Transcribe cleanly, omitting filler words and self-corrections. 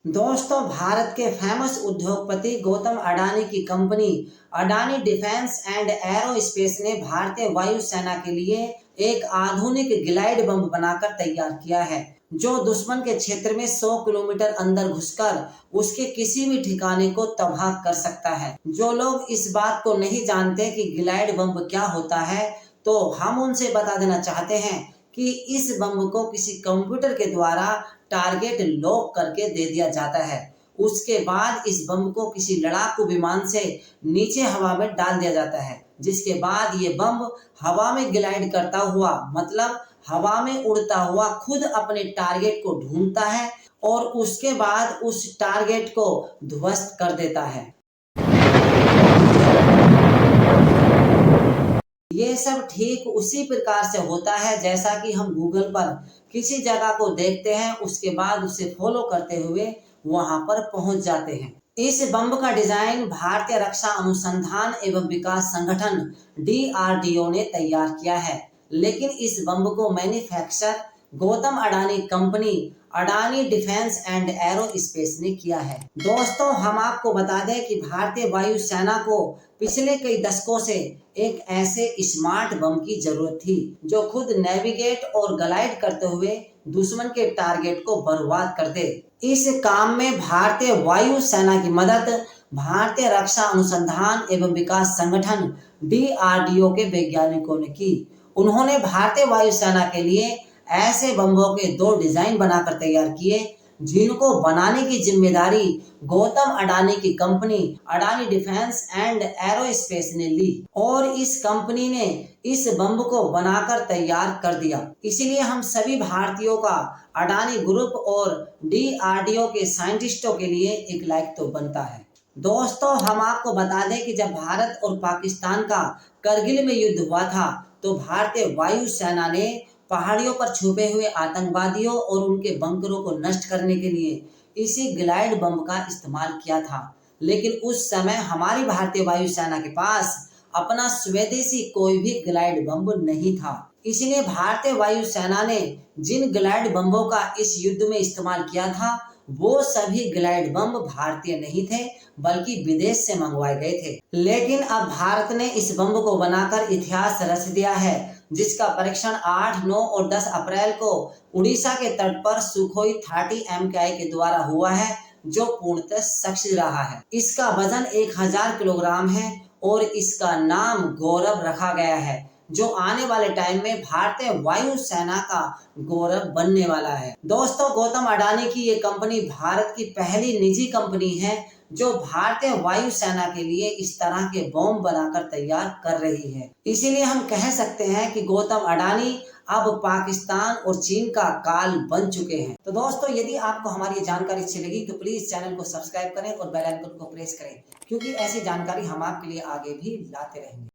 दोस्तों, भारत के फेमस उद्योगपति गौतम अडानी की company Adani defence and aerospace ने भारतीय वायुसेना के लिए एक आधुनिक ग्लाइड बम बनाकर तैयार किया है, जो दुश्मन के क्षेत्र में 100 किलोमीटर अंदर घुसकर उसके किसी भी ठिकाने को तबाह कर सकता है। जो लोग इस बात को नहीं जानते कि ग्लाइड बम क्या होता है, तो हम उनसे बता देना चाहते हैं कि इस बम को किसी कंप्यूटर के द्वारा टारगेट लॉक करके दे दिया जाता है। उसके बाद इस बम को किसी लड़ाकू विमान से नीचे हवा में डाल दिया जाता है, जिसके बाद ये बम हवा में ग्लाइड करता हुआ, मतलब हवा में उड़ता हुआ खुद अपने टारगेट को ढूंढता है और उसके बाद उस टारगेट को ध्वस्त कर देता है। ये सब ठीक उसी प्रकार से होता है जैसा कि हम गूगल पर किसी जगह को देखते हैं, उसके बाद उसे फॉलो करते हुए वहां पर पहुंच जाते हैं। इस बम का डिजाइन भारतीय रक्षा अनुसंधान एवं विकास संगठन DRDO ने तैयार किया है, लेकिन इस बम को manufacture Gautam Adani company Adani defence and aerospace ने किया है। दोस्तों, हम आपको बता दें कि भारतीय वायुसेना को पिछले कई दशकों से एक ऐसे स्मार्ट बम की जरूरत थी जो खुद नेविगेट और ग्लाइड करते हुए दुश्मन के टारगेट को बर्बाद कर दे। इस काम में भारतीय वायुसेना की मदद भारतीय रक्षा अनुसंधान एवं विकास संगठन DRDO के वैज्ञानिकों ने की। उन्होंने भारतीय वायुसेना के लिए ऐसे बम्बों के 2 डिजाइन बनाकर तैयार किए, जिनको बनाने की जिम्मेदारी गौतम अडानी की company Adani defence and aerospace ने ली और इस कंपनी ने इस बम को बनाकर तैयार कर दिया। इसलिए हम सभी भारतीयों का अडानी ग्रुप और DRDO के साइंटिस्टों के लिए एक लाइक तो बनता है। दोस्तों, हम आपको बता दें कि जब भारत और पाकिस्तान का करगिल में युद्ध हुआ था, तो भारतीय वायुसेना ने पहाड़ियों पर छुपे हुए आतंकवादियों और उनके बंकरों को नष्ट करने के लिए इसी ग्लाइड बम का इस्तेमाल किया था। लेकिन उस समय हमारी भारतीय वायुसेना के पास अपना स्वदेशी कोई भी ग्लाइड बम नहीं था। इसलिए भारतीय वायुसेना ने जिन ग्लाइड बम्बों का इस युद्ध में इस्तेमाल किया था, वो सभी ग्लाइड बम भारतीय नहीं थे, बल्कि विदेश से मंगवाए गए थे। लेकिन अब भारत ने इस बम को बनाकर इतिहास रच दिया है, जिसका परीक्षण 8, 9 और 10 अप्रैल को उड़ीसा के तट पर सुखोई 30 MKI के द्वारा हुआ है, जो पूर्णतः सक्षम रहा है। इसका वजन 1000 किलोग्राम है और इसका नाम गौरव रखा गया है, जो आने वाले टाइम में भारतीय वायुसेना का गौरव बनने वाला है। दोस्तों, गौतम अडानी की ये कंपनी भारत की पहली निजी कंपनी है जो भारतीय वायुसेना के लिए इस तरह के बम बनाकर तैयार कर रही है। इसीलिए हम कह सकते हैं कि गौतम अडानी अब पाकिस्तान और चीन का काल बन चुके हैं। तो दोस्तों, यदि आपको हमारी जानकारी अच्छी लगी तो प्लीज चैनल को सब्सक्राइब करें और बेल आइकन को प्रेस करें, क्योंकि ऐसी जानकारी हम आपके लिए आगे भी लाते रहेंगे।